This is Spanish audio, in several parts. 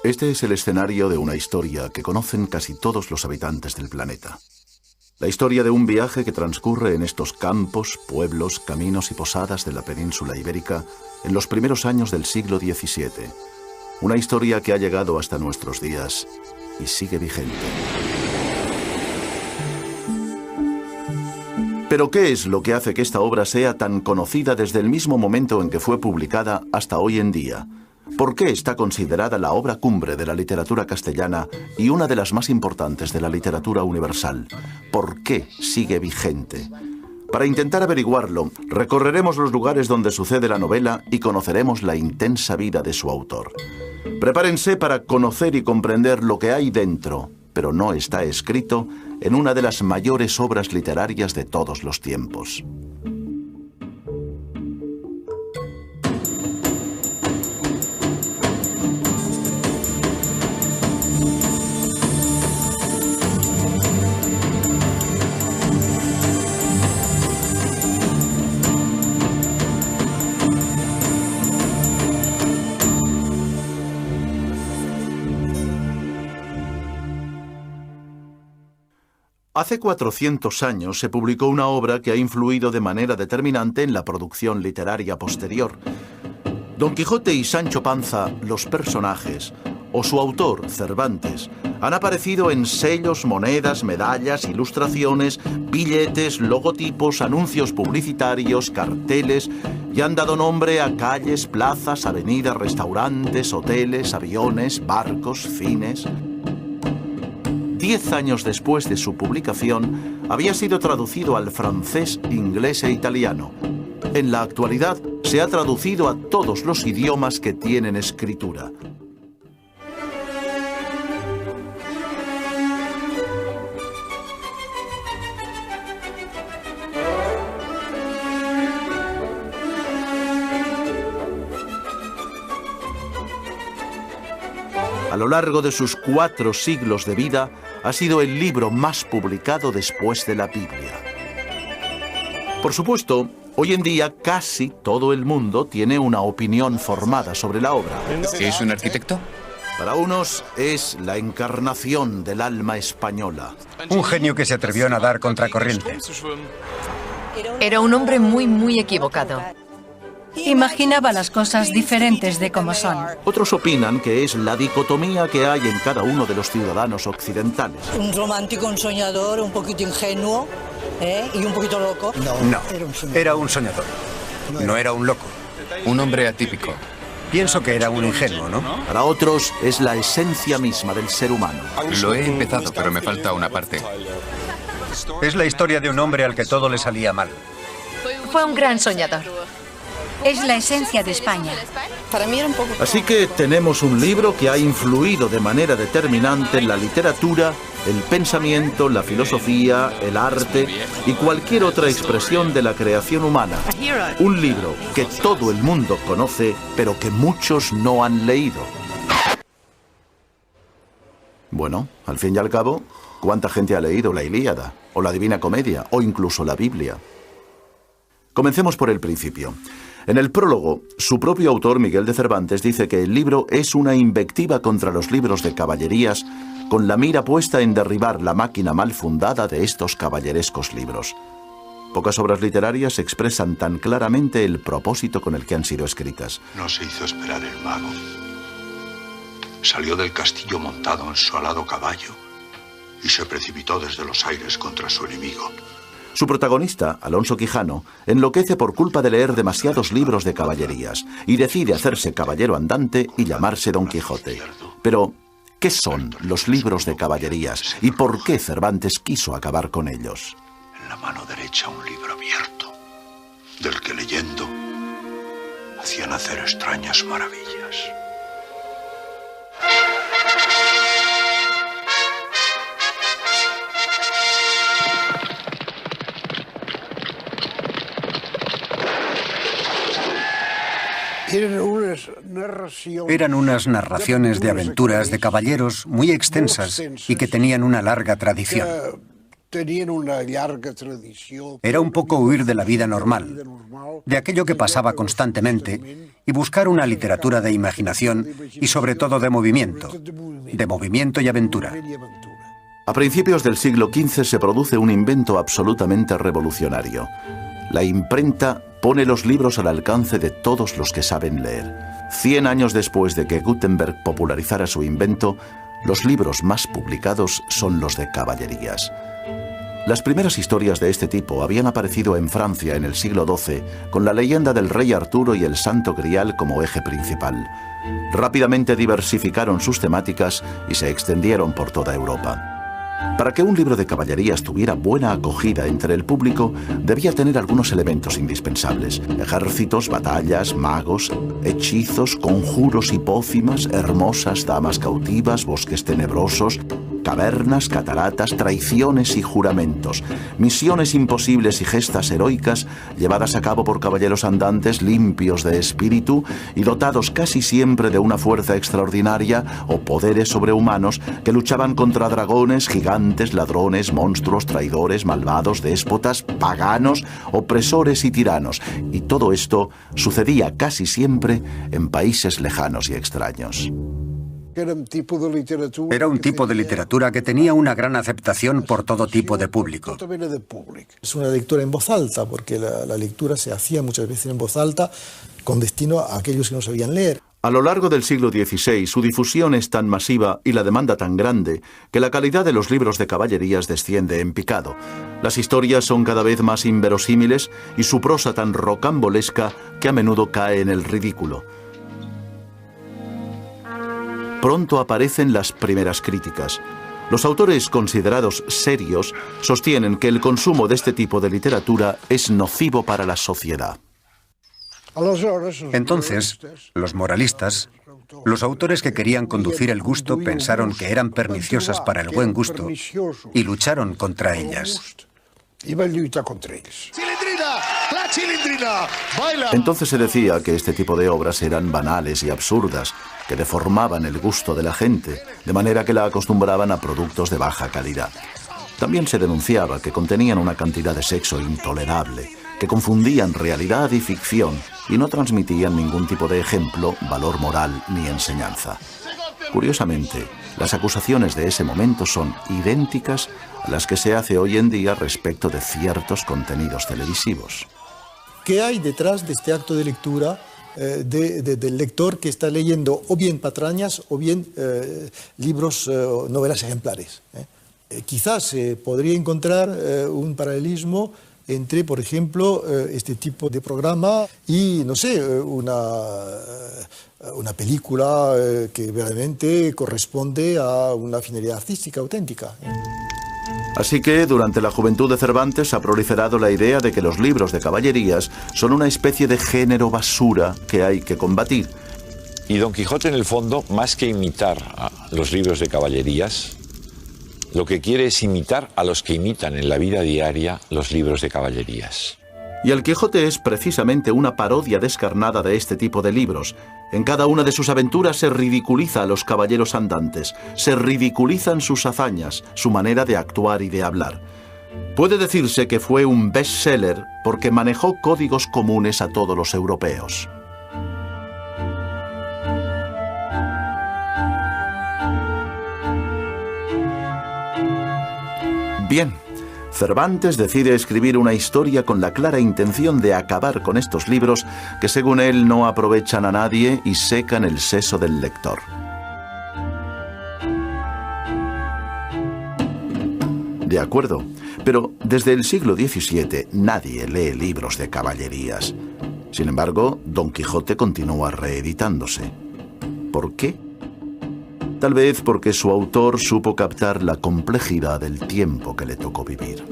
Este es el escenario de una historia que conocen casi todos los habitantes del planeta. La historia de un viaje que transcurre en estos campos, pueblos, caminos y posadas de la península ibérica en los primeros años del siglo XVII. Una historia que ha llegado hasta nuestros días y sigue vigente. Pero ¿qué es lo que hace que esta obra sea tan conocida desde el mismo momento en que fue publicada hasta hoy en día? ¿Por qué está considerada la obra cumbre de la literatura castellana y una de las más importantes de la literatura universal? ¿Por qué sigue vigente? Para intentar averiguarlo, recorreremos los lugares donde sucede la novela y conoceremos la intensa vida de su autor. Prepárense para conocer y comprender lo que hay dentro, pero no está escrito, en una de las mayores obras literarias de todos los tiempos. Hace 400 años se publicó una obra que ha influido de manera determinante en la producción literaria posterior. Don Quijote y Sancho Panza, los personajes, o su autor, Cervantes, han aparecido en sellos, monedas, medallas, ilustraciones, billetes, logotipos, anuncios publicitarios, carteles, y han dado nombre a calles, plazas, avenidas, restaurantes, hoteles, aviones, barcos, cines. 10 años después de su publicación, había sido traducido al francés, inglés e italiano. En la actualidad, se ha traducido a todos los idiomas que tienen escritura. A lo largo de sus 4 siglos de vida, ha sido el libro más publicado después de la Biblia. Por supuesto, hoy en día casi todo el mundo tiene una opinión formada sobre la obra. ¿Es un arquitecto? Para unos es la encarnación del alma española. Un genio que se atrevió a nadar contracorriente. Era un hombre muy equivocado. Imaginaba las cosas diferentes de como son. Otros opinan que es la dicotomía que hay en cada uno de los ciudadanos occidentales. Un romántico, un soñador, un poquito ingenuo, y un poquito loco. No, era un soñador. No era un loco. Un hombre atípico. Pienso que era un ingenuo, ¿no? Para otros es la esencia misma del ser humano. Lo he empezado, pero me falta una parte. Es la historia de un hombre al que todo le salía mal. Fue un gran soñador. Es la esencia de España. Para mí era un poco... Así que tenemos un libro que ha influido de manera determinante en la literatura, el pensamiento, la filosofía, el arte y cualquier otra expresión de la creación humana. Un libro que todo el mundo conoce, pero que muchos no han leído. Bueno, al fin y al cabo, ¿cuánta gente ha leído la Ilíada, o la Divina Comedia, o incluso la Biblia? Comencemos por el principio. En el prólogo, su propio autor, Miguel de Cervantes, dice que el libro es una invectiva contra los libros de caballerías, con la mira puesta en derribar la máquina mal fundada de estos caballerescos libros. Pocas obras literarias expresan tan claramente el propósito con el que han sido escritas. No se hizo esperar el mago. Salió del castillo montado en su alado caballo y se precipitó desde los aires contra su enemigo. Su protagonista, Alonso Quijano, enloquece por culpa de leer demasiados libros de caballerías y decide hacerse caballero andante y llamarse Don Quijote. Pero, ¿qué son los libros de caballerías y por qué Cervantes quiso acabar con ellos? En la mano derecha un libro abierto, del que leyendo hacía nacer extrañas maravillas. Eran unas narraciones de aventuras de caballeros muy extensas y que tenían una larga tradición. Era un poco huir de la vida normal, de aquello que pasaba constantemente y buscar una literatura de imaginación y sobre todo de movimiento y aventura. A principios del siglo XV se produce un invento absolutamente revolucionario. La imprenta pone los libros al alcance de todos los que saben leer. 100 años después de que Gutenberg popularizara su invento, los libros más publicados son los de caballerías. Las primeras historias de este tipo habían aparecido en Francia en el siglo XII, con la leyenda del rey Arturo y el Santo Grial como eje principal. Rápidamente diversificaron sus temáticas y se extendieron por toda Europa. Para que un libro de caballerías tuviera buena acogida entre el público, debía tener algunos elementos indispensables: ejércitos, batallas, magos, hechizos, conjuros y pócimas, hermosas damas cautivas, bosques tenebrosos, cavernas, cataratas, traiciones y juramentos, misiones imposibles y gestas heroicas llevadas a cabo por caballeros andantes limpios de espíritu y dotados casi siempre de una fuerza extraordinaria o poderes sobrehumanos que luchaban contra dragones, gigantes, ladrones, monstruos, traidores, malvados, déspotas, paganos, opresores y tiranos. Y todo esto sucedía casi siempre en países lejanos y extraños. Era un tipo de literatura que tenía una gran aceptación por todo tipo de público. Es una lectura en voz alta, porque la lectura se hacía muchas veces en voz alta con destino a aquellos que no sabían leer. A lo largo del siglo XVI, su difusión es tan masiva y la demanda tan grande que la calidad de los libros de caballerías desciende en picado. Las historias son cada vez más inverosímiles y su prosa tan rocambolesca que a menudo cae en el ridículo. Pronto aparecen las primeras críticas. Los autores considerados serios sostienen que el consumo de este tipo de literatura es nocivo para la sociedad. Entonces, los moralistas, los autores que querían conducir el gusto, pensaron que eran perniciosas para el buen gusto y lucharon contra ellas. Entonces se decía que este tipo de obras eran banales y absurdas, que deformaban el gusto de la gente, de manera que la acostumbraban a productos de baja calidad. También se denunciaba que contenían una cantidad de sexo intolerable, que confundían realidad y ficción y no transmitían ningún tipo de ejemplo, valor moral ni enseñanza. Curiosamente, las acusaciones de ese momento son idénticas a las que se hace hoy en día respecto de ciertos contenidos televisivos. ¿Qué hay detrás de este acto de lectura del lector que está leyendo o bien patrañas o bien libros, novelas ejemplares? Quizás se podría encontrar un paralelismo entre, por ejemplo, este tipo de programa y, no sé, una película que realmente corresponde a una finalidad artística auténtica. Así que, durante la juventud de Cervantes ha proliferado la idea de que los libros de caballerías son una especie de género basura que hay que combatir. Y Don Quijote, en el fondo, más que imitar a los libros de caballerías, lo que quiere es imitar a los que imitan en la vida diaria los libros de caballerías. Y el Quijote es precisamente una parodia descarnada de este tipo de libros. En cada una de sus aventuras se ridiculiza a los caballeros andantes, se ridiculizan sus hazañas, su manera de actuar y de hablar. Puede decirse que fue un bestseller porque manejó códigos comunes a todos los europeos. Bien, Cervantes decide escribir una historia con la clara intención de acabar con estos libros que, según él, no aprovechan a nadie y secan el seso del lector. De acuerdo, pero desde el siglo XVII nadie lee libros de caballerías. Sin embargo, Don Quijote continúa reeditándose. ¿Por qué? Tal vez porque su autor supo captar la complejidad del tiempo que le tocó vivir.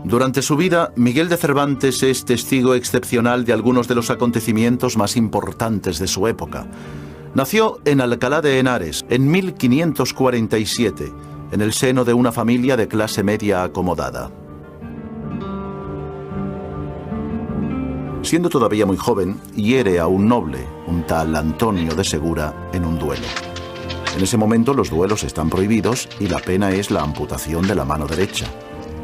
Durante su vida, Miguel de Cervantes es testigo excepcional de algunos de los acontecimientos más importantes de su época. Nació en Alcalá de Henares en 1547, en el seno de una familia de clase media acomodada. Siendo todavía muy joven, hiere a un noble, un tal Antonio de Segura, en un duelo. En ese momento los duelos están prohibidos y la pena es la amputación de la mano derecha.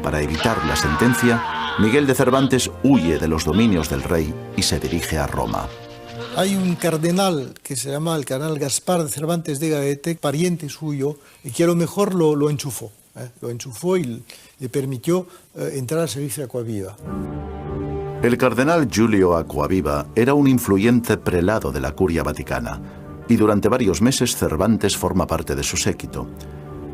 Para evitar la sentencia, Miguel de Cervantes huye de los dominios del rey y se dirige a Roma. Hay un cardenal que se llama el cardenal Gaspar de Cervantes de Gaete, pariente suyo, y que a lo mejor lo enchufó. Lo enchufó y le permitió entrar al servicio de Acquaviva. El cardenal Giulio Acquaviva era un influyente prelado de la Curia Vaticana, y durante varios meses Cervantes forma parte de su séquito.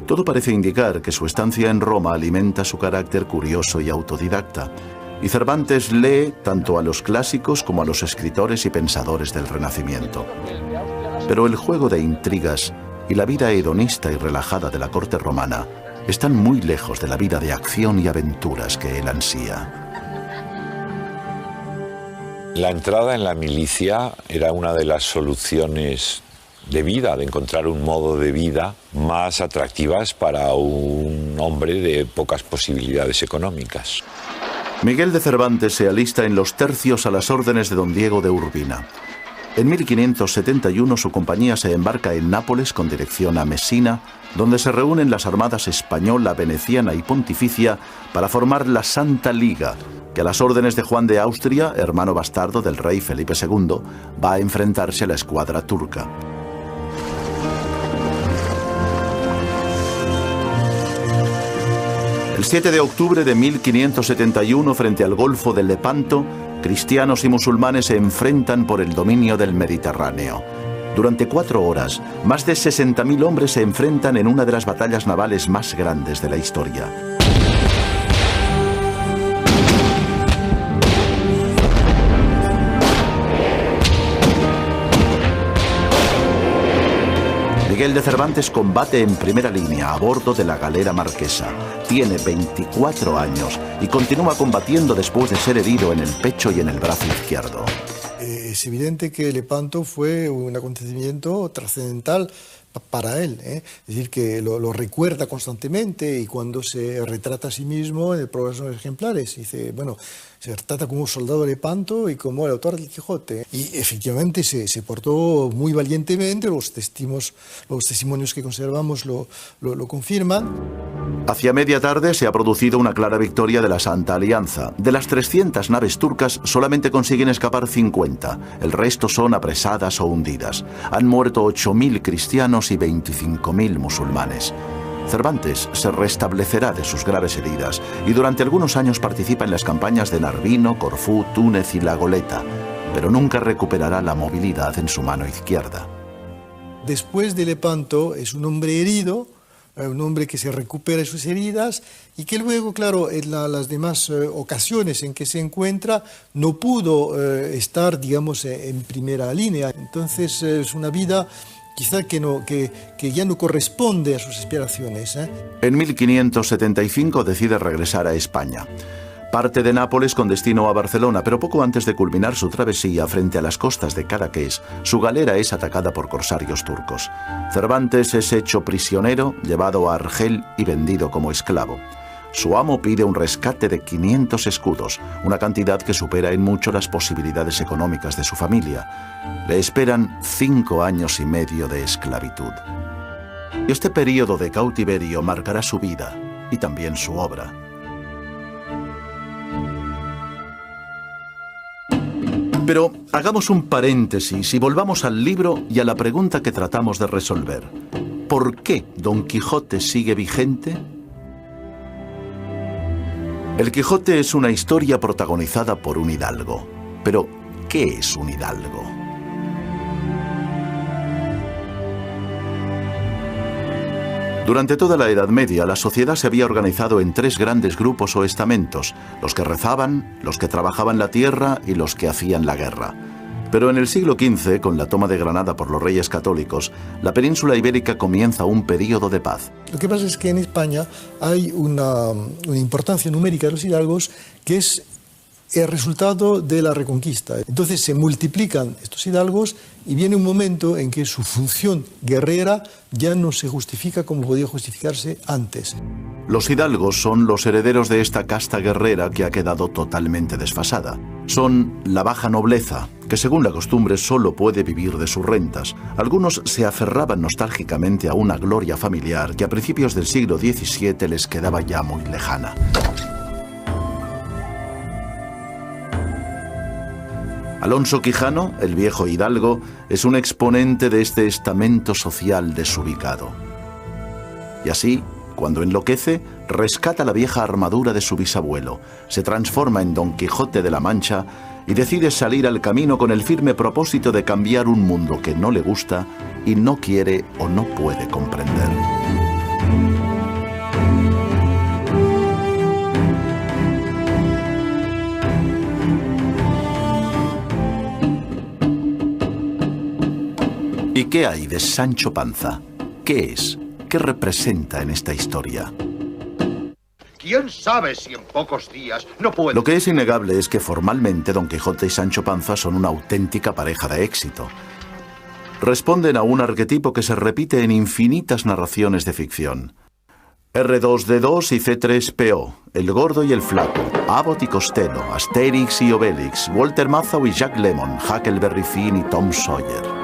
Todo parece indicar que su estancia en Roma alimenta su carácter curioso y autodidacta, y Cervantes lee tanto a los clásicos como a los escritores y pensadores del Renacimiento. Pero el juego de intrigas y la vida hedonista y relajada de la corte romana están muy lejos de la vida de acción y aventuras que él ansía. La entrada en la milicia era una de las soluciones de vida, de encontrar un modo de vida más atractivas para un hombre de pocas posibilidades económicas. Miguel de Cervantes se alista en los tercios a las órdenes de don Diego de Urbina. En 1571 su compañía se embarca en Nápoles con dirección a Mesina, donde se reúnen las armadas española, veneciana y pontificia para formar la Santa Liga, que a las órdenes de Juan de Austria, hermano bastardo del rey Felipe II, va a enfrentarse a la escuadra turca. El 7 de octubre de 1571, frente al Golfo de Lepanto, cristianos y musulmanes se enfrentan por el dominio del Mediterráneo. Durante 4 horas, más de 60.000 hombres se enfrentan en una de las batallas navales más grandes de la historia. Miguel de Cervantes combate en primera línea a bordo de la galera marquesa. Tiene 24 años y continúa combatiendo después de ser herido en el pecho y en el brazo izquierdo. Es evidente que Lepanto fue un acontecimiento trascendental para él, Es decir, que lo recuerda constantemente y cuando se retrata a sí mismo en el programa de los ejemplares, dice, bueno, se retrata como un soldado de Lepanto y como el autor del Quijote. Y efectivamente se portó muy valientemente, los testimonios que conservamos lo confirman. Hacia media tarde se ha producido una clara victoria de la Santa Alianza. De las 300 naves turcas solamente consiguen escapar 50. El resto son apresadas o hundidas. Han muerto 8.000 cristianos y 25.000 musulmanes. Cervantes se restablecerá de sus graves heridas y durante algunos años participa en las campañas de Narvino, Corfú, Túnez y La Goleta, pero nunca recuperará la movilidad en su mano izquierda. Después de Lepanto es un hombre herido, un hombre que se recupera de sus heridas y que luego, claro, en las demás ocasiones en que se encuentra no pudo estar, digamos, en primera línea. Entonces es una vida quizá que ya no corresponde a sus aspiraciones. En 1575 decide regresar a España. Parte de Nápoles con destino a Barcelona, pero poco antes de culminar su travesía frente a las costas de Cadaqués, su galera es atacada por corsarios turcos. Cervantes es hecho prisionero, llevado a Argel y vendido como esclavo. Su amo pide un rescate de 500 escudos, una cantidad que supera en mucho las posibilidades económicas de su familia. Le esperan 5 años y medio de esclavitud. Este periodo de cautiverio marcará su vida y también su obra. Pero hagamos un paréntesis y volvamos al libro y a la pregunta que tratamos de resolver. ¿Por qué Don Quijote sigue vigente? El Quijote es una historia protagonizada por un hidalgo. Pero, ¿qué es un hidalgo? Durante toda la Edad Media, la sociedad se había organizado en 3 grandes grupos o estamentos: los que rezaban, los que trabajaban la tierra y los que hacían la guerra. Pero en el siglo XV, con la toma de Granada por los reyes católicos, la península ibérica comienza un período de paz. Lo que pasa es que en España hay una importancia numérica de los hidalgos que es el resultado de la Reconquista. Entonces se multiplican estos hidalgos y viene un momento en que su función guerrera ya no se justifica como podía justificarse antes. Los hidalgos son los herederos de esta casta guerrera que ha quedado totalmente desfasada. Son la baja nobleza, que según la costumbre solo puede vivir de sus rentas. Algunos se aferraban nostálgicamente a una gloria familiar que a principios del siglo XVII les quedaba ya muy lejana. Alonso Quijano, el viejo hidalgo, es un exponente de este estamento social desubicado. Y así, cuando enloquece, rescata la vieja armadura de su bisabuelo, se transforma en Don Quijote de la Mancha y decide salir al camino con el firme propósito de cambiar un mundo que no le gusta y no quiere o no puede comprender. ¿Y qué hay de Sancho Panza? ¿Qué es? ¿Qué representa en esta historia? ¿Quién sabe si en pocos días no puede...? Lo que es innegable es que formalmente Don Quijote y Sancho Panza son una auténtica pareja de éxito. Responden a un arquetipo que se repite en infinitas narraciones de ficción. R2D2 y C3PO, el gordo y el flaco, Abbott y Costello, Asterix y Obelix, Walter Matthau y Jack Lemmon, Huckleberry Finn y Tom Sawyer.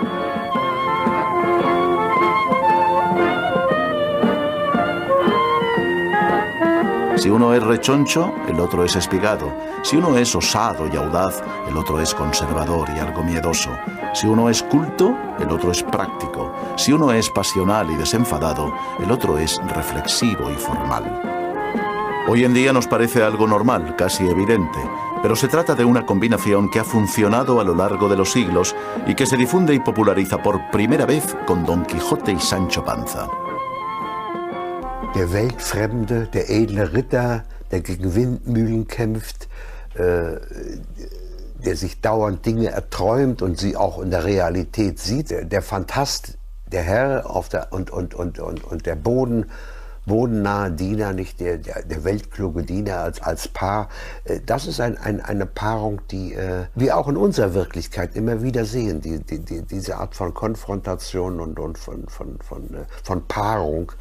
Si uno es rechoncho, el otro es espigado. Si uno es osado y audaz, el otro es conservador y algo miedoso. Si uno es culto, el otro es práctico. Si uno es pasional y desenfadado, el otro es reflexivo y formal. Hoy en día nos parece algo normal, casi evidente, pero se trata de una combinación que ha funcionado a lo largo de los siglos y que se difunde y populariza por primera vez con Don Quijote y Sancho Panza. Der Weltfremde, der edle Ritter, der gegen Windmühlen kämpft, der sich dauernd Dinge erträumt und sie auch in der Realität sieht. Der Phantast, der Herr und der bodennahe Diener, nicht der weltkluge Diener als Paar. Das ist eine Paarung, die wir auch in unserer Wirklichkeit immer wieder sehen. Diese Art von Konfrontation und von Paarung,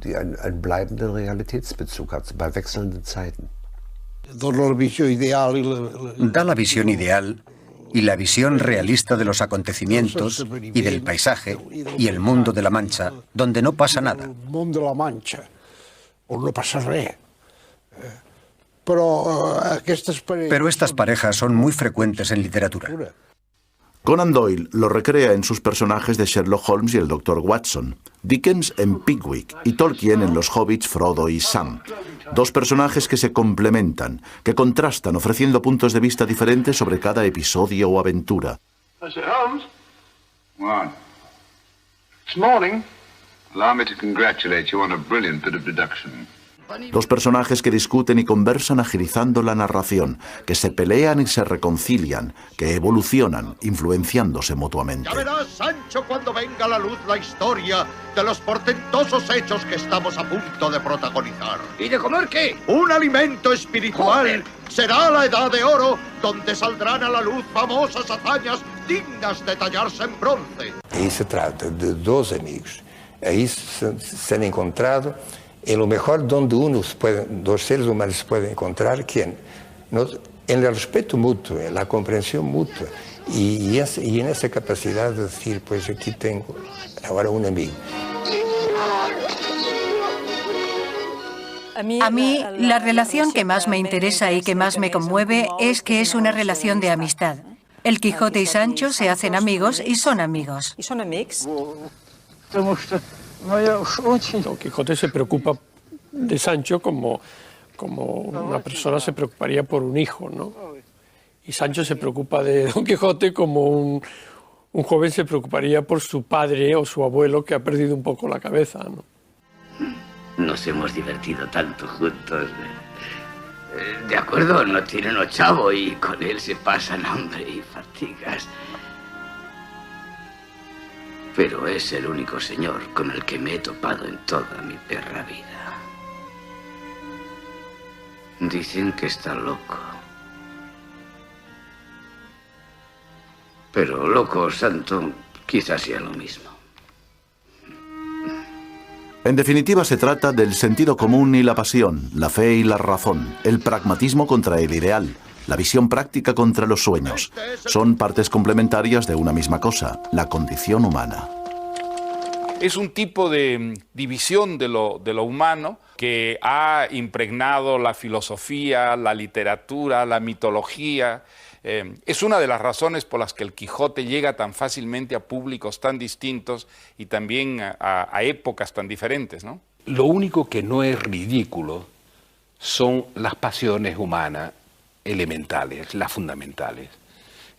die einen bleibenden Realitätsbezug hat bei wechselnden Zeiten. Da la visión ideal y la visión realista de los acontecimientos y del paisaje y el mundo de la Mancha, donde no pasa nada. Pero estas parejas son muy frecuentes en literatura. Conan Doyle lo recrea en sus personajes de Sherlock Holmes y el Dr. Watson, Dickens en Pickwick y Tolkien en los hobbits Frodo y Sam. Dos personajes que se complementan, que contrastan ofreciendo puntos de vista diferentes sobre cada episodio o aventura. Mr. Holmes? What? This morning, allow me to congratulate you on a brilliant bit of deduction. Dos personajes que discuten y conversan agilizando la narración, que se pelean y se reconcilian, que evolucionan, influenciándose mutuamente. Ya verás, Sancho, cuando venga a la luz la historia de los portentosos hechos que estamos a punto de protagonizar. ¿Y de comer qué? Un alimento espiritual. ¡Joder! Será la edad de oro, donde saldrán a la luz famosas hazañas dignas de tallarse en bronce. Ahí se trata de dos amigos. Ahí se han encontrado en lo mejor donde dos seres humanos pueden encontrar, ¿quién? En el respeto mutuo, en la comprensión mutua y en esa capacidad de decir, pues aquí tengo ahora un amigo. A mí, la relación que más me interesa y que más me conmueve es que es una relación de amistad. El Quijote y Sancho se hacen amigos y son amigos. ¿Y son amigos? Don Quijote se preocupa de Sancho como una persona se preocuparía por un hijo, ¿no? Y Sancho se preocupa de Don Quijote como un joven se preocuparía por su padre o su abuelo que ha perdido un poco la cabeza, ¿no? Nos hemos divertido tanto juntos. De acuerdo, no tiene uno chavo y con él se pasan hambre y fatigas. Pero es el único señor con el que me he topado en toda mi perra vida. Dicen que está loco. Pero loco o santo quizás sea lo mismo. En definitiva, se trata del sentido común y la pasión, la fe y la razón, el pragmatismo contra el ideal, la visión práctica contra los sueños. Son partes complementarias de una misma cosa, la condición humana. Es un tipo de división de lo humano que ha impregnado la filosofía, la literatura, la mitología. Es una de las razones por las que el Quijote llega tan fácilmente a públicos tan distintos y también a épocas tan diferentes, ¿no? Lo único que no es ridículo son las pasiones humanas elementales, las fundamentales.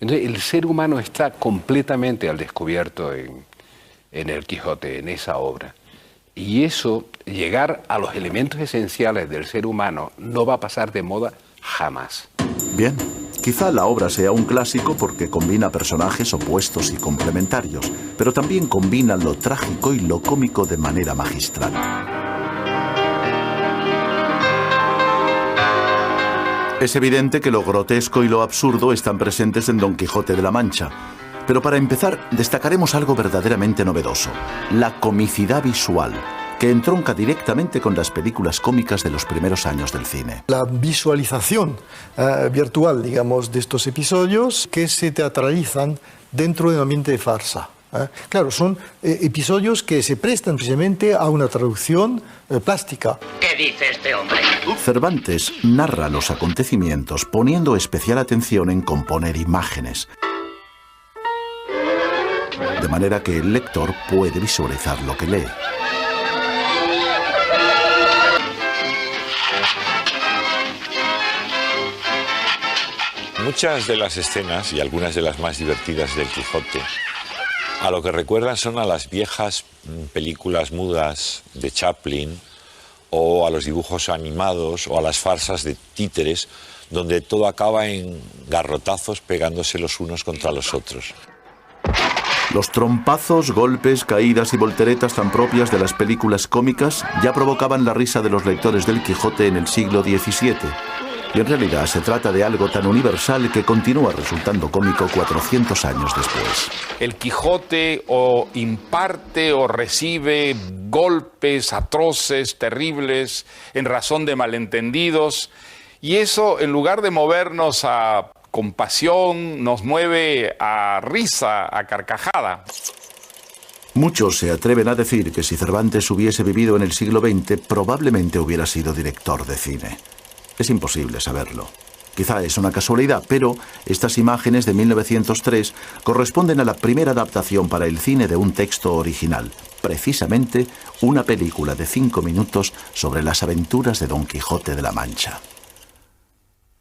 Entonces, el ser humano está completamente al descubierto en el Quijote, en esa obra. Y eso, llegar a los elementos esenciales del ser humano, no va a pasar de moda jamás. Bien, quizá la obra sea un clásico porque combina personajes opuestos y complementarios, pero también combina lo trágico y lo cómico de manera magistral. Es evidente que lo grotesco y lo absurdo están presentes en Don Quijote de la Mancha. Pero para empezar, destacaremos algo verdaderamente novedoso, la comicidad visual, que entronca directamente con las películas cómicas de los primeros años del cine. La visualización virtual, digamos, de estos episodios que se teatralizan dentro de un ambiente de farsa. Claro, son episodios que se prestan precisamente a una traducción plástica. ¿Qué dice este hombre? Cervantes narra los acontecimientos poniendo especial atención en componer imágenes, de manera que el lector puede visualizar lo que lee. Muchas de las escenas y algunas de las más divertidas del Quijote a lo que recuerdan son a las viejas películas mudas de Chaplin o a los dibujos animados o a las farsas de títeres donde todo acaba en garrotazos pegándose los unos contra los otros. Los trompazos, golpes, caídas y volteretas tan propias de las películas cómicas ya provocaban la risa de los lectores del Quijote en el siglo XVII. Y en realidad se trata de algo tan universal que continúa resultando cómico 400 años después. El Quijote o imparte o recibe golpes atroces, terribles, en razón de malentendidos. Y eso, en lugar de movernos a compasión, nos mueve a risa, a carcajada. Muchos se atreven a decir que si Cervantes hubiese vivido en el siglo XX, probablemente hubiera sido director de cine. Es imposible saberlo. Quizá es una casualidad, pero estas imágenes de 1903 corresponden a la primera adaptación para el cine de un texto original, precisamente una película de 5 minutos sobre las aventuras de Don Quijote de la Mancha.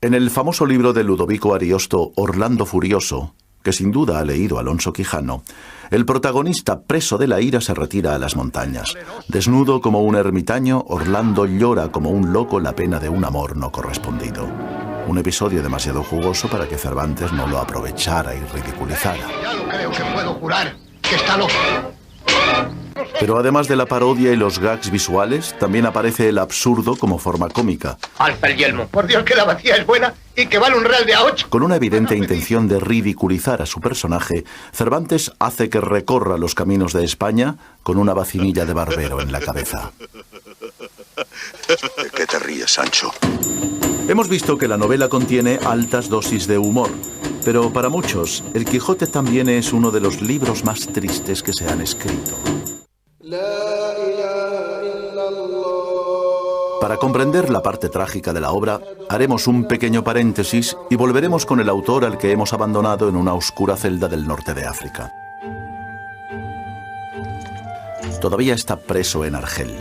En el famoso libro de Ludovico Ariosto, Orlando Furioso, que sin duda ha leído Alonso Quijano, el protagonista, preso de la ira, se retira a las montañas. Desnudo como un ermitaño, Orlando llora como un loco la pena de un amor no correspondido. Un episodio demasiado jugoso para que Cervantes no lo aprovechara y ridiculizara. Ya lo creo que puedo jurar que está loco. Pero además de la parodia y los gags visuales, también aparece el absurdo como forma cómica. Alza el yelmo. Por Dios que la vacía es buena y que vale un real de a 8. Con una evidente intención de ridiculizar a su personaje, Cervantes hace que recorra los caminos de España con una vacinilla de barbero en la cabeza. ¿De qué te ríes, Sancho? Hemos visto que la novela contiene altas dosis de humor, pero para muchos, El Quijote también es uno de los libros más tristes que se han escrito. Para comprender la parte trágica de la obra, haremos un pequeño paréntesis y volveremos con el autor al que hemos abandonado en una oscura celda del norte de África. Todavía está preso en Argel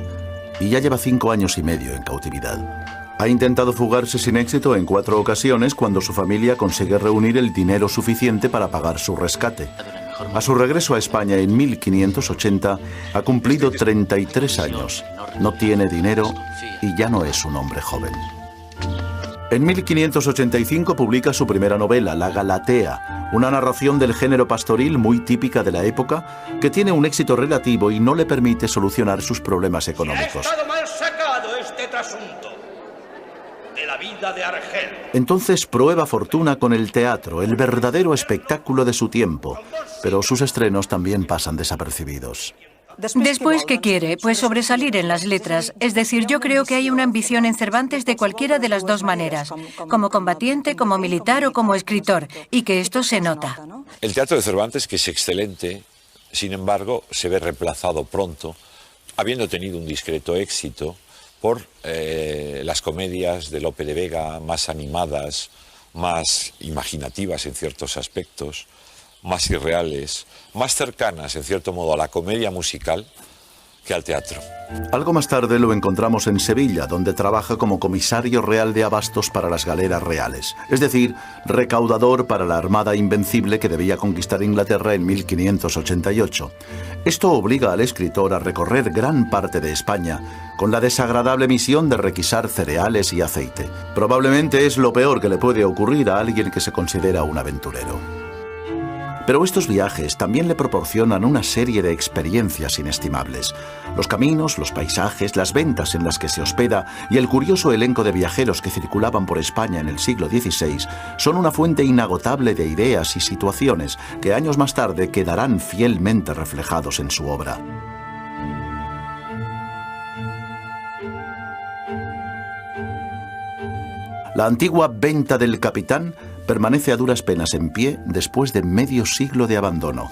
y ya lleva 5 años y medio en cautividad. Ha intentado fugarse sin éxito en 4 ocasiones cuando su familia consigue reunir el dinero suficiente para pagar su rescate. A su regreso a España en 1580, ha cumplido 33 años. No tiene dinero y ya no es un hombre joven. En 1585 publica su primera novela, La Galatea, una narración del género pastoril muy típica de la época, que tiene un éxito relativo y no le permite solucionar sus problemas económicos. Ha estado mal sacado este trasunto de la vida de Argel. Entonces prueba fortuna con el teatro, el verdadero espectáculo de su tiempo, pero sus estrenos también pasan desapercibidos. Después, ¿qué quiere? Pues sobresalir en las letras. Es decir, yo creo que hay una ambición en Cervantes de cualquiera de las dos maneras, como combatiente, como militar o como escritor, y que esto se nota. El teatro de Cervantes, que es excelente, sin embargo, se ve reemplazado pronto, habiendo tenido un discreto éxito, por las comedias de Lope de Vega, más animadas, más imaginativas en ciertos aspectos, más irreales, más cercanas, en cierto modo, a la comedia musical que al teatro. Algo más tarde lo encontramos en Sevilla, donde trabaja como comisario real de abastos para las galeras reales, es decir, recaudador para la Armada Invencible que debía conquistar Inglaterra en 1588. Esto obliga al escritor a recorrer gran parte de España con la desagradable misión de requisar cereales y aceite. Probablemente es lo peor que le puede ocurrir a alguien que se considera un aventurero. Pero estos viajes también le proporcionan una serie de experiencias inestimables. Los caminos, los paisajes, las ventas en las que se hospeda y el curioso elenco de viajeros que circulaban por España en el siglo XVI son una fuente inagotable de ideas y situaciones que años más tarde quedarán fielmente reflejados en su obra. La antigua Venta del Capitán permanece a duras penas en pie después de medio siglo de abandono.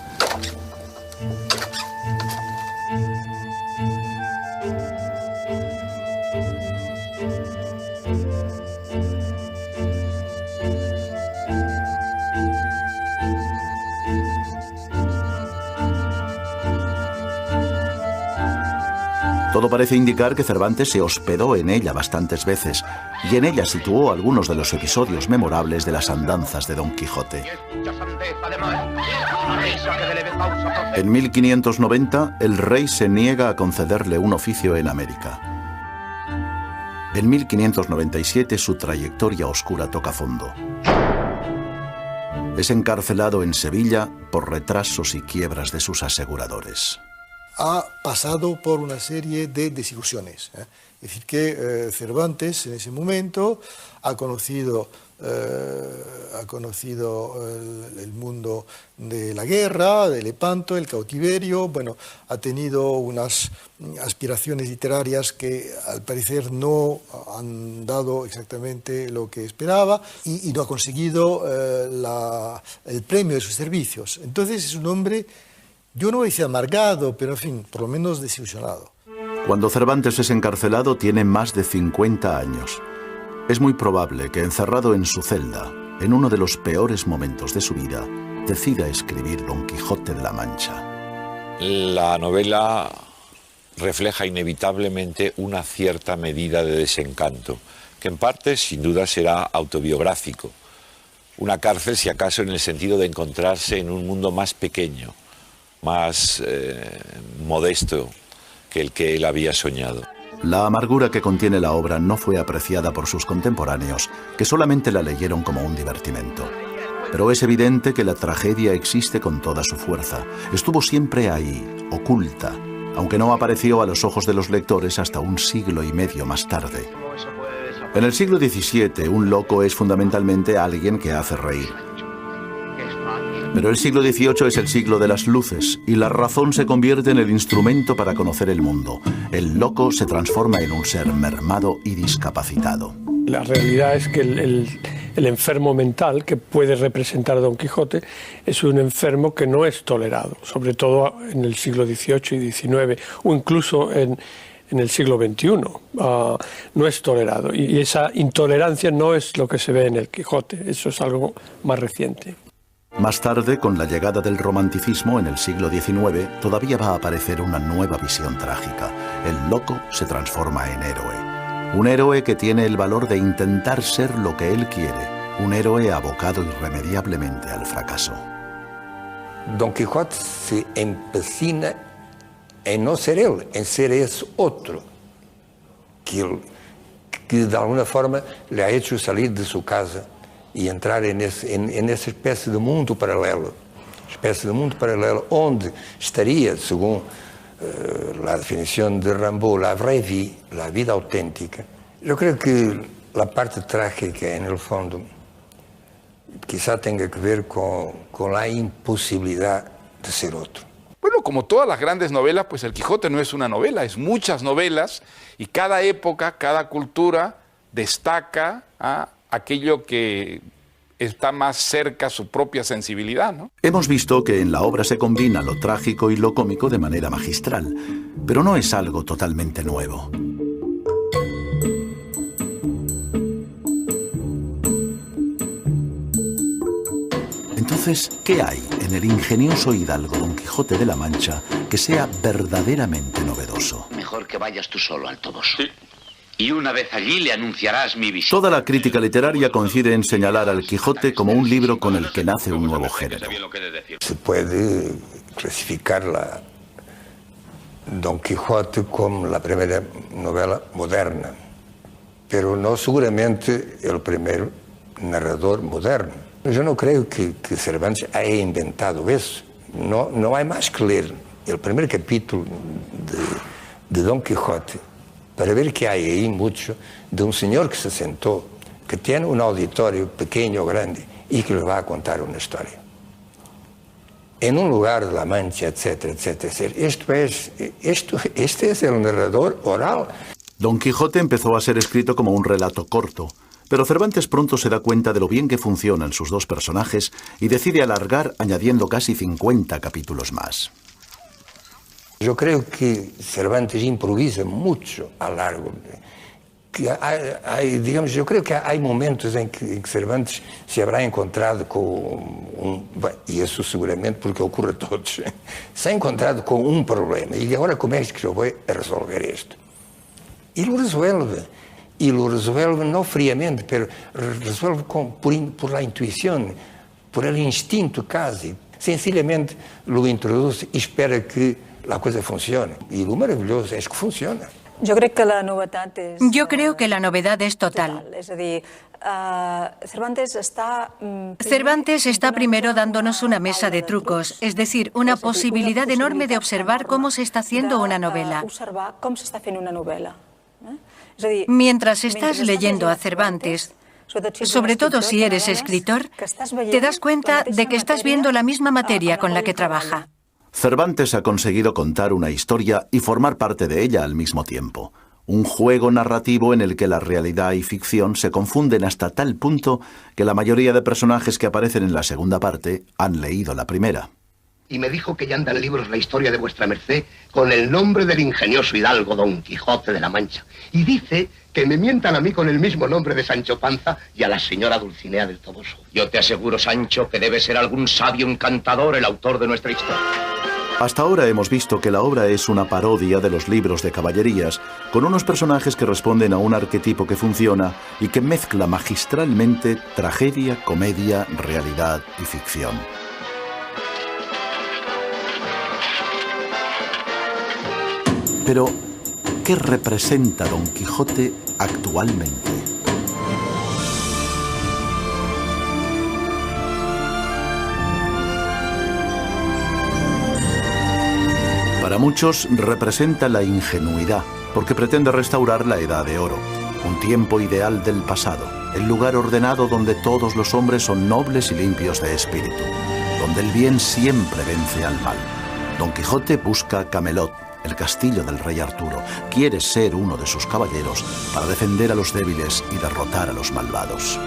Todo parece indicar que Cervantes se hospedó en ella bastantes veces y en ella situó algunos de los episodios memorables de las andanzas de Don Quijote. En 1590, el rey se niega a concederle un oficio en América. En 1597, su trayectoria oscura toca fondo. Es encarcelado en Sevilla por retrasos y quiebras de sus aseguradores. Ha pasado por una serie de desilusiones. Es decir, que Cervantes en ese momento ha conocido el mundo de la guerra, de Lepanto, el cautiverio, bueno, ha tenido unas aspiraciones literarias que al parecer no han dado exactamente lo que esperaba y no ha conseguido el premio de sus servicios. Entonces es un hombre, yo no voy a decir amargado, pero en fin, por lo menos desilusionado. Cuando Cervantes es encarcelado tiene más de 50 años. Es muy probable que encerrado en su celda, en uno de los peores momentos de su vida, decida escribir Don Quijote de la Mancha. La novela refleja inevitablemente una cierta medida de desencanto, que en parte sin duda será autobiográfico. Una cárcel, si acaso, en el sentido de encontrarse en un mundo más pequeño, más modesto que el que él había soñado. La amargura que contiene la obra no fue apreciada por sus contemporáneos, que solamente la leyeron como un divertimento. Pero es evidente que la tragedia existe con toda su fuerza. Estuvo siempre ahí, oculta, aunque no apareció a los ojos de los lectores hasta un siglo y medio más tarde. En el siglo XVII, un loco es fundamentalmente alguien que hace reír. Pero el siglo XVIII es el siglo de las luces y la razón se convierte en el instrumento para conocer el mundo. El loco se transforma en un ser mermado y discapacitado. La realidad es que el enfermo mental que puede representar a Don Quijote es un enfermo que no es tolerado, sobre todo en el siglo XVIII y XIX o incluso en el siglo XXI. No es tolerado y esa intolerancia no es lo que se ve en el Quijote, eso es algo más reciente. Más tarde, con la llegada del romanticismo en el siglo XIX, todavía va a aparecer una nueva visión trágica. El loco se transforma en héroe. Un héroe que tiene el valor de intentar ser lo que él quiere. Un héroe abocado irremediablemente al fracaso. Don Quijote se empecina en no ser él, en ser ese otro que de alguna forma le ha hecho salir de su casa y entrar en esa especie de mundo paralelo, onde estaría, según la definición de Rimbaud, la vraie vie, la vida auténtica. Yo creo que la parte trágica, en el fondo, quizá tenga que ver con la imposibilidad de ser otro. Bueno, como todas las grandes novelas, pues El Quijote no es una novela, es muchas novelas, y cada época, cada cultura destaca aquello que está más cerca a su propia sensibilidad, ¿no? Hemos visto que en la obra se combina lo trágico y lo cómico de manera magistral, pero no es algo totalmente nuevo. Entonces, ¿qué hay en el ingenioso hidalgo Don Quijote de la Mancha que sea verdaderamente novedoso? Mejor que vayas tú solo al Toboso. Sí. Y una vez allí le anunciarás mi visita. Toda la crítica literaria coincide en señalar al Quijote como un libro con el que nace un nuevo género. Se puede clasificar la Don Quijote como la primera novela moderna, pero no seguramente el primer narrador moderno. Yo no creo que Cervantes haya inventado eso. No hay más que leer el primer capítulo de Don Quijote para ver que hay ahí mucho de un señor que se sentó, que tiene un auditorio pequeño o grande y que le va a contar una historia. En un lugar de la Mancha, etcétera, etcétera, etcétera. Este es el narrador oral. Don Quijote empezó a ser escrito como un relato corto, pero Cervantes pronto se da cuenta de lo bien que funcionan sus dos personajes y decide alargar añadiendo casi 50 capítulos más. Yo creo que Cervantes improvisa mucho a largo. Yo creo que hay momentos en que Cervantes se habrá encontrado con y eso seguramente porque ocurre a todos, se ha encontrado con un problema y ahora ¿cómo es que yo voy a resolver esto? Y lo resuelve no fríamente, pero resuelve por la intuición, por el instinto casi. Sencillamente lo introduce y espera que la cosa funcione. Y lo maravilloso es que funciona. Yo creo que la novedad es total. Cervantes está primero dándonos una mesa de trucos, es decir, una posibilidad enorme de observar cómo se está haciendo una novela. Mientras estás leyendo a Cervantes, sobre todo si eres escritor, te das cuenta de que estás viendo la misma materia con la que trabaja. Cervantes ha conseguido contar una historia y formar parte de ella al mismo tiempo. Un juego narrativo en el que la realidad y ficción se confunden hasta tal punto que la mayoría de personajes que aparecen en la segunda parte han leído la primera. Y me dijo que ya anda en libros la historia de vuestra merced con el nombre del ingenioso hidalgo Don Quijote de la Mancha. Y dice que me mientan a mí con el mismo nombre de Sancho Panza y a la señora Dulcinea del Toboso. Yo te aseguro, Sancho, que debe ser algún sabio encantador el autor de nuestra historia. Hasta ahora hemos visto que la obra es una parodia de los libros de caballerías, con unos personajes que responden a un arquetipo que funciona y que mezcla magistralmente tragedia, comedia, realidad y ficción. Pero, ¿qué representa Don Quijote actualmente? Para muchos representa la ingenuidad, porque pretende restaurar la Edad de Oro, un tiempo ideal del pasado, el lugar ordenado donde todos los hombres son nobles y limpios de espíritu, donde el bien siempre vence al mal. Don Quijote busca Camelot, el castillo del rey Arturo. Quiere ser uno de sus caballeros para defender a los débiles y derrotar a los malvados.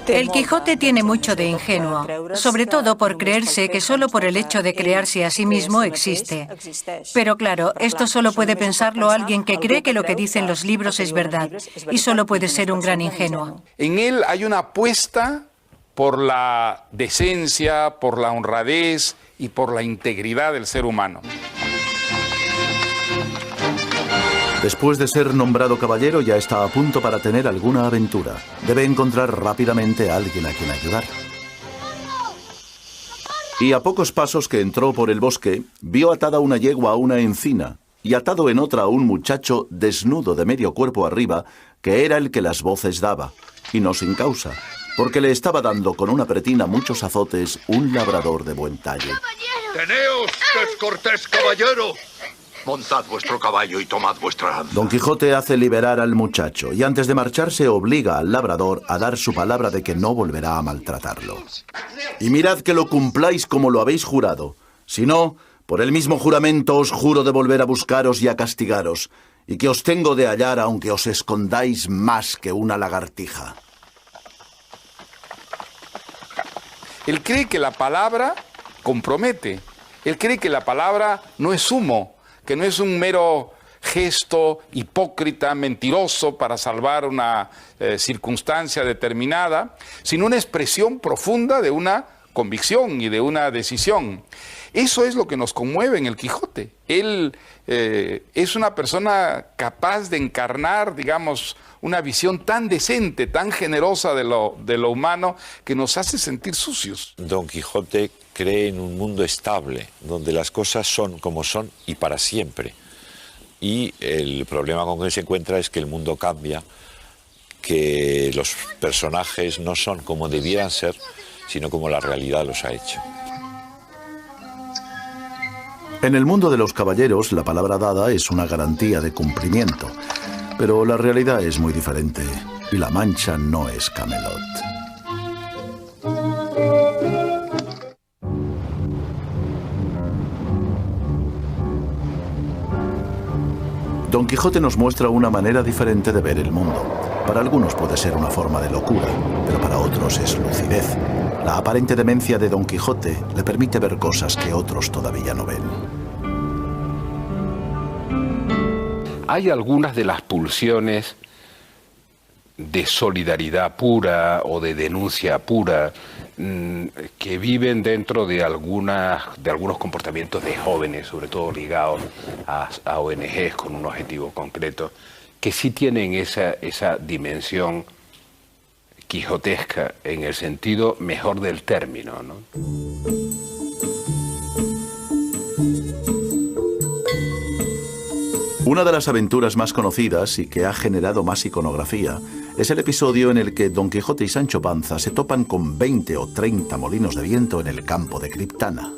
El Quijote tiene mucho de ingenuo, sobre todo por creerse que solo por el hecho de crearse a sí mismo existe. Pero claro, esto solo puede pensarlo alguien que cree que lo que dicen los libros es verdad, y solo puede ser un gran ingenuo. En él hay una apuesta por la decencia, por la honradez y por la integridad del ser humano. Después de ser nombrado caballero, ya está a punto para tener alguna aventura. Debe encontrar rápidamente a alguien a quien ayudar. Y a pocos pasos que entró por el bosque, vio atada una yegua a una encina y atado en otra a un muchacho desnudo de medio cuerpo arriba, que era el que las voces daba, y no sin causa, porque le estaba dando con una pretina muchos azotes un labrador de buen talle. ¡Teneos, descortés caballero! Montad vuestro caballo y tomad vuestra lanza. Don Quijote hace liberar al muchacho y antes de marcharse obliga al labrador a dar su palabra de que no volverá a maltratarlo. Y mirad que lo cumpláis como lo habéis jurado, Si no, por el mismo juramento os juro de volver a buscaros y a castigaros, y que os tengo de hallar aunque os escondáis más que una lagartija. Él cree que la palabra compromete. Él cree que la palabra no es humo, que no es un mero gesto hipócrita, mentiroso para salvar una circunstancia determinada, sino una expresión profunda de una convicción y de una decisión. Eso es lo que nos conmueve en el Quijote. Él es una persona capaz de encarnar, digamos, una visión tan decente, tan generosa de lo humano, que nos hace sentir sucios. Don Quijote cree en un mundo estable, donde las cosas son como son y para siempre. Y el problema con que se encuentra es que el mundo cambia, que los personajes no son como debieran ser, sino como la realidad los ha hecho. En el mundo de los caballeros, la palabra dada es una garantía de cumplimiento, pero la realidad es muy diferente, y La Mancha no es Camelot. Don Quijote nos muestra una manera diferente de ver el mundo. Para algunos puede ser una forma de locura, pero para otros es lucidez. La aparente demencia de Don Quijote le permite ver cosas que otros todavía no ven. Hay algunas de las pulsiones de solidaridad pura o de denuncia pura que viven dentro de algunos comportamientos de jóvenes, sobre todo ligados a ONGs con un objetivo concreto, que sí tienen esa dimensión quijotesca en el sentido mejor del término, ¿no? Una de las aventuras más conocidas y que ha generado más iconografía es el episodio en el que Don Quijote y Sancho Panza se topan con 20 o 30 molinos de viento en el campo de Criptana.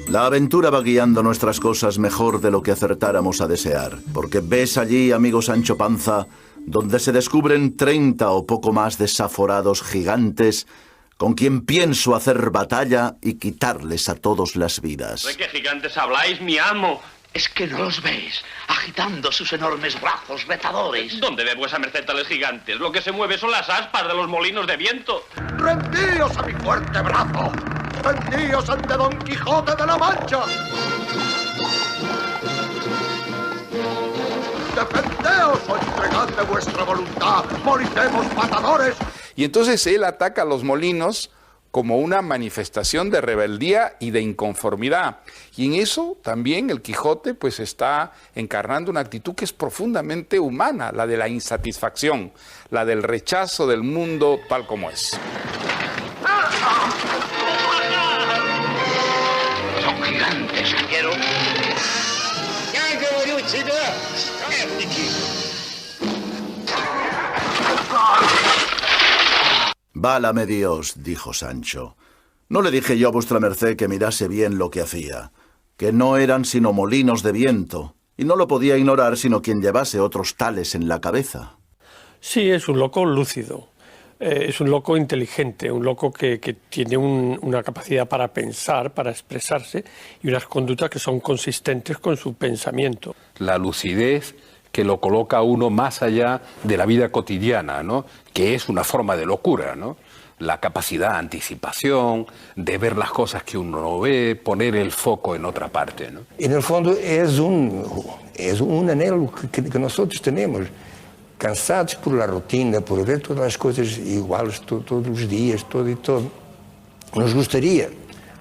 La aventura va guiando nuestras cosas mejor de lo que acertáramos a desear, porque ves allí, amigo Sancho Panza, donde se descubren 30 o poco más desaforados gigantes con quien pienso hacer batalla y quitarles a todos las vidas. ¿De qué gigantes habláis, mi amo? Es que no los ves, agitando sus enormes brazos retadores. ¿Dónde ve vuesa merced tales gigantes? Lo que se mueve son las aspas de los molinos de viento. ¡Rendíos a mi fuerte brazo! ¡Rendíos ante Don Quijote de la Mancha! ¡Defendeos o entregad de vuestra voluntad! ¡Moriremos matadores! Y entonces él ataca a los molinos como una manifestación de rebeldía y de inconformidad. Y en eso también el Quijote pues está encarnando una actitud que es profundamente humana, la de la insatisfacción, la del rechazo del mundo tal como es. Son gigantes, quiero. Válame Dios, dijo Sancho. ¿No le dije yo a vuestra merced que mirase bien lo que hacía? Que no eran sino molinos de viento, y no lo podía ignorar sino quien llevase otros tales en la cabeza. Sí, es un loco lúcido, es un loco inteligente, un loco que tiene una capacidad para pensar, para expresarse, y unas conductas que son consistentes con su pensamiento. La lucidez que lo coloca a uno más allá de la vida cotidiana, ¿no? Que es una forma de locura, ¿no? La capacidad de anticipación, de ver las cosas que uno no ve, poner el foco en otra parte, ¿no? En el fondo es un anhelo que nosotros tenemos, cansados por la rutina, por ver todas las cosas iguales todos los días, todo y todo. Nos gustaría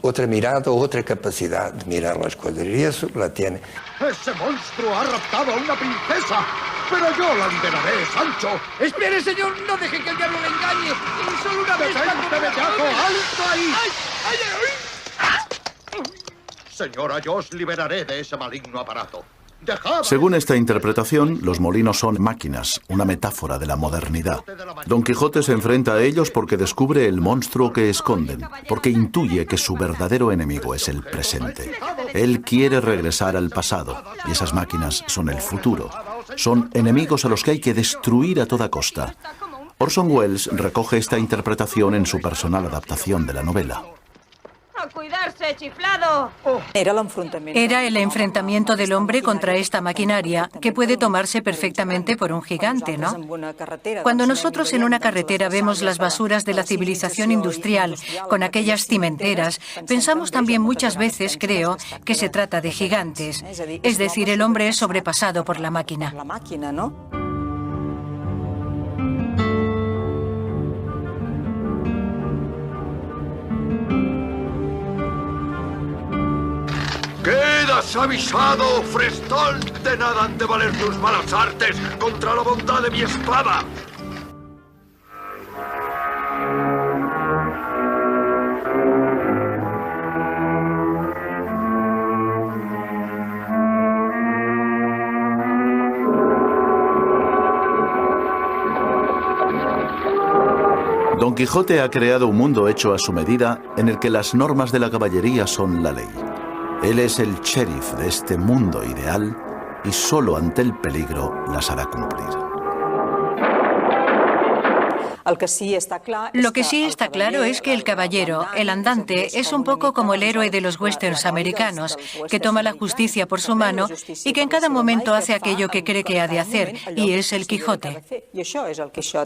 otra mirada, otra capacidad de mirar las cosas, y eso la tiene. ¡Ese monstruo ha raptado a una princesa! ¡Pero yo la liberaré, Sancho! ¡Espere, señor! ¡No deje que el diablo le engañe! ¡Y solo una vez! ¡Detente, bellaco! ¡Alto ahí! Señora, yo os liberaré de ese maligno aparato. Según esta interpretación, los molinos son máquinas, una metáfora de la modernidad. Don Quijote se enfrenta a ellos porque descubre el monstruo que esconden, porque intuye que su verdadero enemigo es el presente. Él quiere regresar al pasado, y esas máquinas son el futuro. Son enemigos a los que hay que destruir a toda costa. Orson Welles recoge esta interpretación en su personal adaptación de la novela. ¡A cuidarse, chiflado! Era el enfrentamiento del hombre contra esta maquinaria, que puede tomarse perfectamente por un gigante, ¿no? Cuando nosotros en una carretera vemos las basuras de la civilización industrial, con aquellas cimenteras, pensamos también muchas veces, creo, que se trata de gigantes. Es decir, el hombre es sobrepasado por la máquina. ¡Quedas avisado, Frestón! De nada han de valer tus malas artes contra la bondad de mi espada. Don Quijote ha creado un mundo hecho a su medida en el que las normas de la caballería son la ley. Él es el sheriff de este mundo ideal y solo ante el peligro las hará cumplir. Lo que sí está claro es que el caballero, el andante, es un poco como el héroe de los westerns americanos, que toma la justicia por su mano y que en cada momento hace aquello que cree que ha de hacer, y es el Quijote.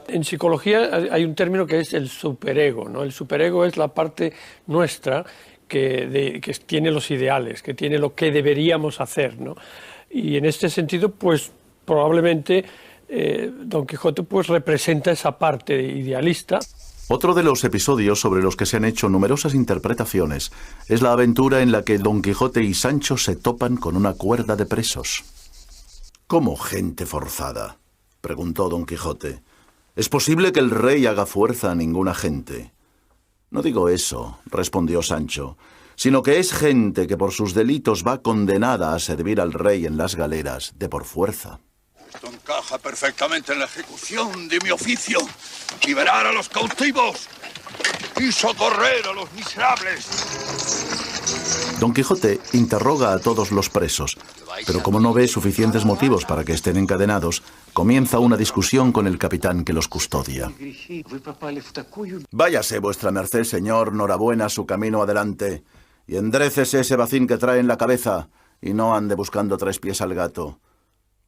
En psicología hay un término que es el superego, ¿no? El superego es la parte nuestra que tiene los ideales, que tiene lo que deberíamos hacer, ¿no? Y en este sentido, pues probablemente Don Quijote pues representa esa parte idealista. Otro de los episodios sobre los que se han hecho numerosas interpretaciones es la aventura en la que Don Quijote y Sancho se topan con una cuerda de presos. ¿Cómo gente forzada?, preguntó Don Quijote. ¿Es posible que el rey haga fuerza a ninguna gente? No digo eso, respondió Sancho, sino que es gente que por sus delitos va condenada a servir al rey en las galeras de por fuerza. Esto encaja perfectamente en la ejecución de mi oficio. Liberar a los cautivos y socorrer a los miserables. Don Quijote interroga a todos los presos, pero como no ve suficientes motivos para que estén encadenados, comienza una discusión con el capitán que los custodia. Váyase vuestra merced, señor, norabuena su camino adelante, y endrécese ese bacín que trae en la cabeza, y no ande buscando tres pies al gato.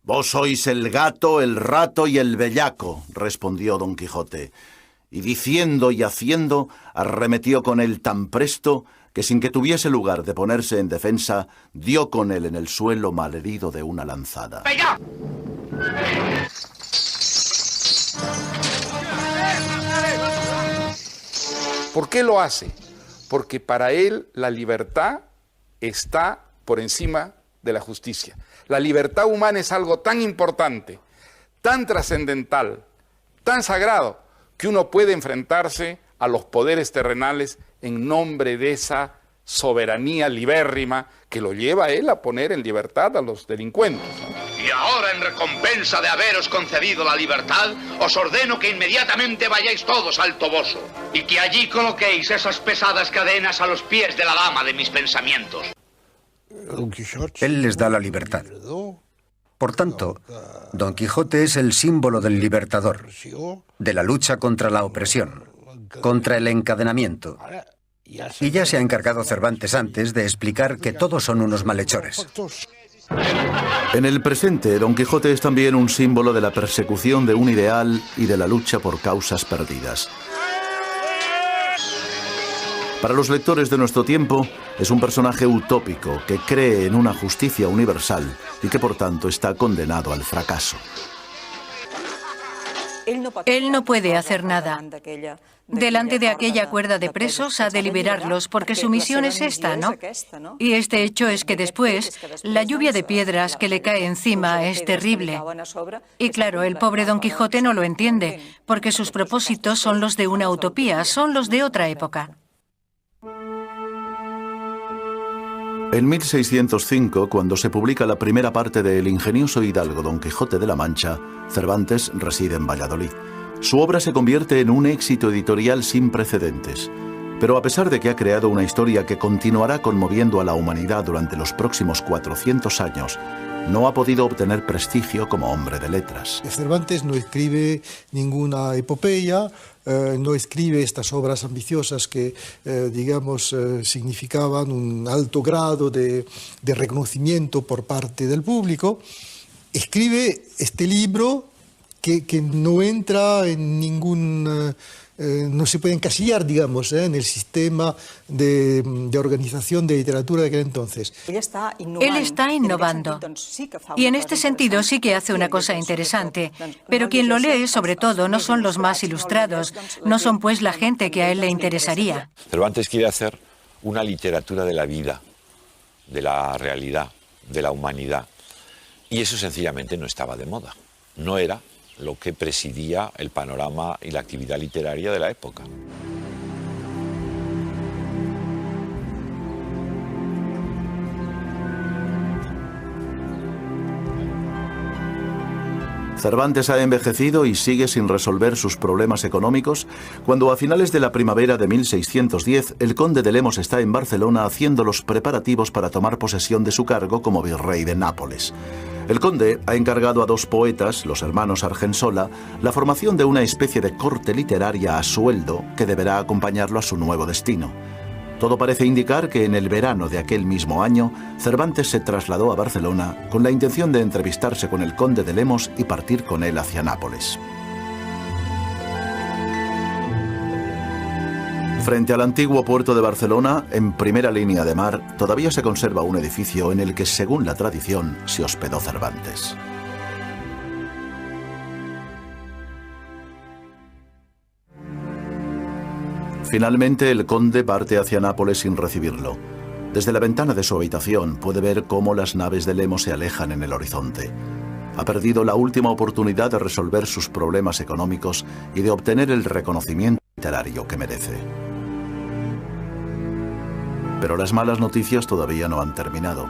Vos sois el gato, el rato y el bellaco, respondió Don Quijote, y diciendo y haciendo, arremetió con él tan presto que sin que tuviese lugar de ponerse en defensa, dio con él en el suelo malherido de una lanzada. ¡Venga! ¿Por qué lo hace? Porque para él la libertad está por encima de la justicia. La libertad humana es algo tan importante, tan trascendental, tan sagrado, que uno puede enfrentarse a los poderes terrenales en nombre de esa soberanía libérrima que lo lleva a él a poner en libertad a los delincuentes. Y ahora, en recompensa de haberos concedido la libertad, os ordeno que inmediatamente vayáis todos al Toboso y que allí coloquéis esas pesadas cadenas a los pies de la dama de mis pensamientos. Él les da la libertad. Por tanto, Don Quijote es el símbolo del libertador, de la lucha contra la opresión, contra el encadenamiento. Y ya se ha encargado Cervantes antes de explicar que todos son unos malhechores. En el presente, Don Quijote es también un símbolo de la persecución de un ideal y de la lucha por causas perdidas. Para los lectores de nuestro tiempo, es un personaje utópico que cree en una justicia universal y que por tanto está condenado al fracaso. Él no puede hacer nada. Delante de aquella cuerda de presos ha de liberarlos porque su misión es esta, ¿no? Y este hecho es que después la lluvia de piedras que le cae encima es terrible. Y claro, el pobre Don Quijote no lo entiende porque sus propósitos son los de una utopía, son los de otra época. En 1605, cuando se publica la primera parte de El ingenioso hidalgo Don Quijote de la Mancha, Cervantes reside en Valladolid. Su obra se convierte en un éxito editorial sin precedentes. Pero a pesar de que ha creado una historia que continuará conmoviendo a la humanidad durante los próximos 400 años, no ha podido obtener prestigio como hombre de letras. Cervantes no escribe ninguna epopeya, no escribe estas obras ambiciosas que, digamos, significaban un alto grado de reconocimiento por parte del público. Escribe este libro que no entra en ningún... no se puede encasillar, digamos, en el sistema de organización de literatura de aquel entonces. Él está innovando. Y en este sentido sí que hace una cosa interesante. Pero quien lo lee, sobre todo, no son los más ilustrados. No son, pues, la gente que a él le interesaría. Cervantes quiere hacer una literatura de la vida, de la realidad, de la humanidad. Y eso sencillamente no estaba de moda. No era lo que presidía el panorama y la actividad literaria de la época. Cervantes ha envejecido y sigue sin resolver sus problemas económicos cuando a finales de la primavera de 1610 el conde de Lemos está en Barcelona haciendo los preparativos para tomar posesión de su cargo como virrey de Nápoles. El conde ha encargado a dos poetas, los hermanos Argensola, la formación de una especie de corte literaria a sueldo que deberá acompañarlo a su nuevo destino. Todo parece indicar que en el verano de aquel mismo año, Cervantes se trasladó a Barcelona con la intención de entrevistarse con el conde de Lemos y partir con él hacia Nápoles. Frente al antiguo puerto de Barcelona, en primera línea de mar, todavía se conserva un edificio en el que, según la tradición, se hospedó Cervantes. Finalmente, el conde parte hacia Nápoles sin recibirlo. Desde la ventana de su habitación puede ver cómo las naves de Lemos se alejan en el horizonte. Ha perdido la última oportunidad de resolver sus problemas económicos y de obtener el reconocimiento literario que merece. Pero las malas noticias todavía no han terminado.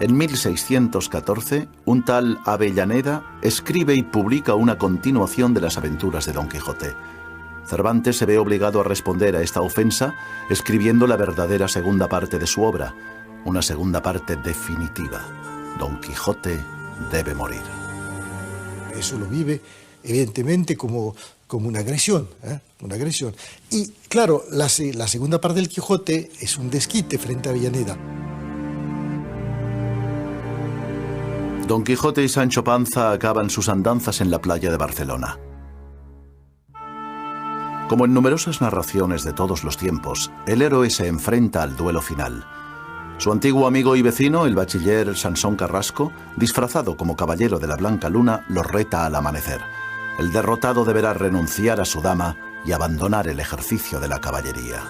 En 1614, un tal Avellaneda escribe y publica una continuación de las aventuras de Don Quijote. Cervantes se ve obligado a responder a esta ofensa escribiendo la verdadera segunda parte de su obra, una segunda parte definitiva. Don Quijote debe morir. Eso lo vive, evidentemente, como una agresión, una agresión. Y, claro, la segunda parte del Quijote es un desquite frente a Avellaneda. Don Quijote y Sancho Panza acaban sus andanzas en la playa de Barcelona. Como en numerosas narraciones de todos los tiempos, el héroe se enfrenta al duelo final. Su antiguo amigo y vecino, el bachiller Sansón Carrasco, disfrazado como caballero de la Blanca Luna, lo reta al amanecer. El derrotado deberá renunciar a su dama y abandonar el ejercicio de la caballería.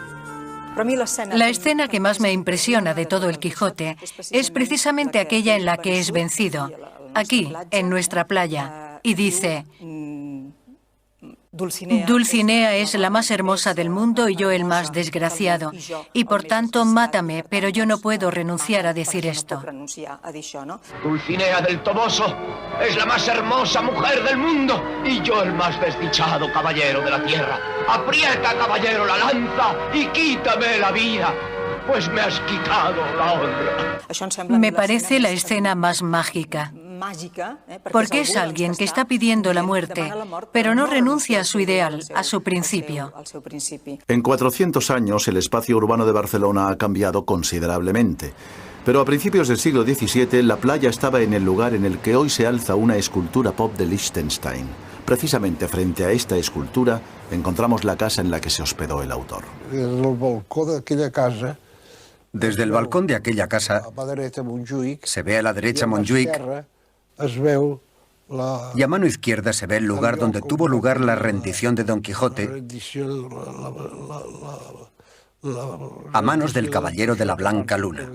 La escena que más me impresiona de todo el Quijote es precisamente aquella en la que es vencido, aquí, en nuestra playa, y dice: Dulcinea es la más hermosa del mundo y yo el más desgraciado, y por tanto mátame, pero yo no puedo renunciar a decir esto. Dulcinea del Toboso es la más hermosa mujer del mundo y yo el más desdichado caballero de la tierra. Aprieta, caballero, la lanza y quítame la vida, pues me has quitado la honra. Me parece la escena más mágica. Porque es alguien que está pidiendo la muerte, pero no renuncia a su ideal, a su principio. En 400 años, el espacio urbano de Barcelona ha cambiado considerablemente. Pero a principios del siglo XVII, la playa estaba en el lugar en el que hoy se alza una escultura pop de Liechtenstein. Precisamente frente a esta escultura encontramos la casa en la que se hospedó el autor. Desde el balcón de aquella casa se ve a la derecha Montjuïc y a mano izquierda se ve el lugar donde tuvo lugar la rendición de Don Quijote a manos del caballero de la Blanca Luna.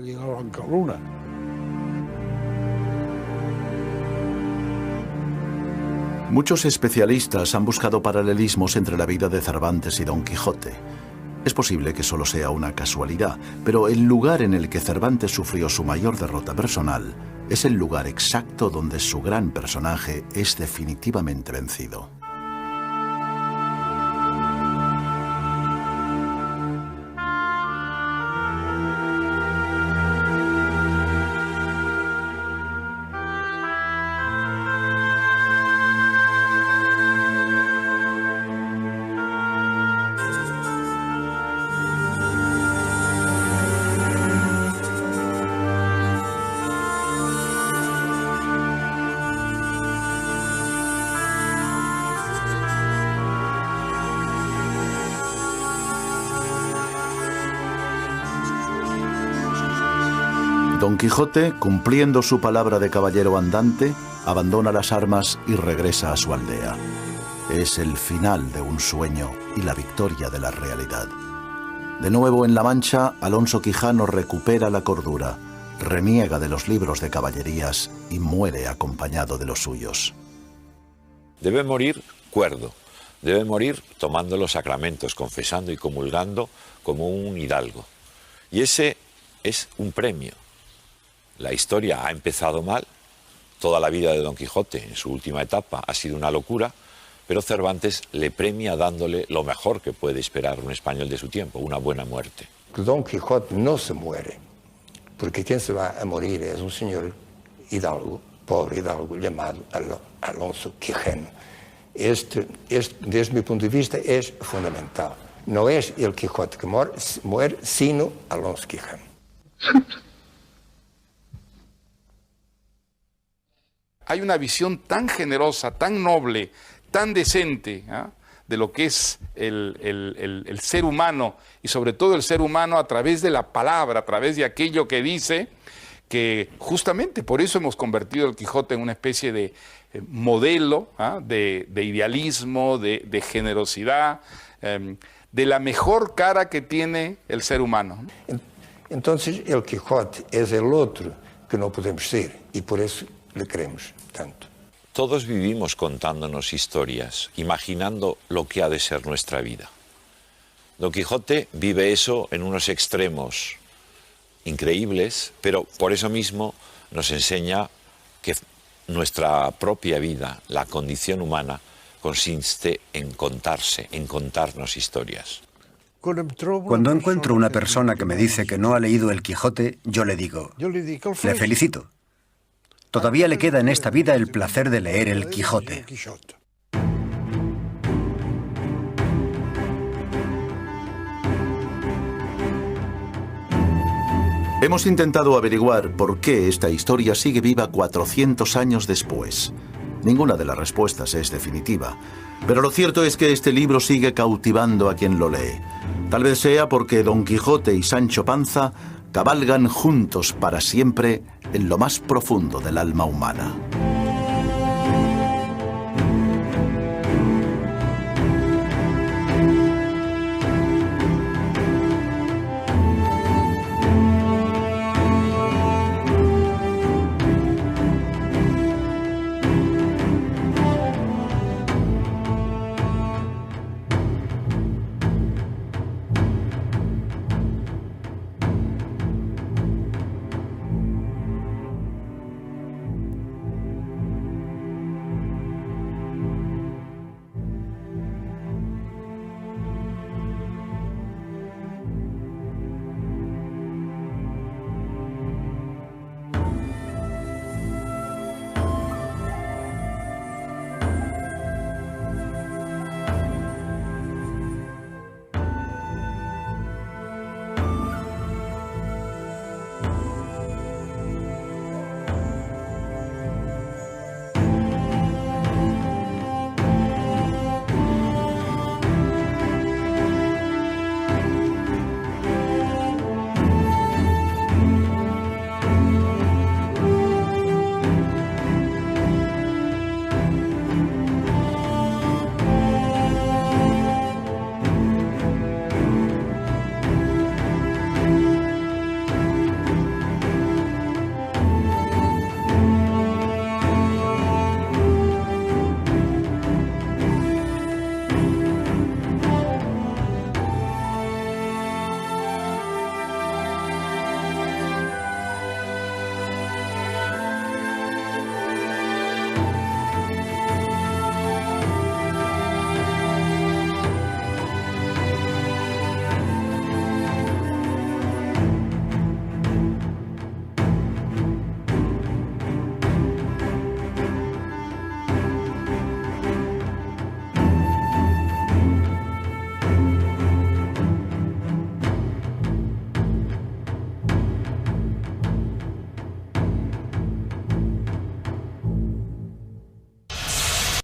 Muchos especialistas han buscado paralelismos entre la vida de Cervantes y Don Quijote. Es posible que solo sea una casualidad, pero el lugar en el que Cervantes sufrió su mayor derrota personal es el lugar exacto donde su gran personaje es definitivamente vencido. Don Quijote, cumpliendo su palabra de caballero andante, abandona las armas y regresa a su aldea. Es el final de un sueño y la victoria de la realidad. De nuevo en La Mancha, Alonso Quijano recupera la cordura, reniega de los libros de caballerías y muere acompañado de los suyos. Debe morir cuerdo, debe morir tomando los sacramentos, confesando y comulgando como un hidalgo. Y ese es un premio. La historia ha empezado mal, toda la vida de Don Quijote en su última etapa ha sido una locura, pero Cervantes le premia dándole lo mejor que puede esperar un español de su tiempo, una buena muerte. Don Quijote no se muere, porque quien se va a morir es un señor hidalgo, pobre hidalgo, llamado Alonso Quijano. Desde mi punto de vista, es fundamental. No es el Quijote que muere, sino Alonso Quijano. Hay una visión tan generosa, tan noble, tan decente, ¿eh?, de lo que es el ser humano, y sobre todo el ser humano a través de la palabra, a través de aquello que dice, que justamente por eso hemos convertido el Quijote en una especie de modelo, ¿eh?, de idealismo, de generosidad, de la mejor cara que tiene el ser humano. Entonces el Quijote es el otro que no podemos ser, y por eso le queremos tanto. Todos vivimos contándonos historias, imaginando lo que ha de ser nuestra vida. Don Quijote vive eso en unos extremos increíbles, pero por eso mismo nos enseña que nuestra propia vida, la condición humana, consiste en contarse, en contarnos historias. Cuando encuentro una persona que me dice que no ha leído el Quijote, yo le digo, le felicito. Todavía le queda en esta vida el placer de leer el Quijote. Hemos intentado averiguar por qué esta historia sigue viva 400 años después. Ninguna de las respuestas es definitiva, pero lo cierto es que este libro sigue cautivando a quien lo lee. Tal vez sea porque Don Quijote y Sancho Panza cabalgan juntos para siempre en lo más profundo del alma humana.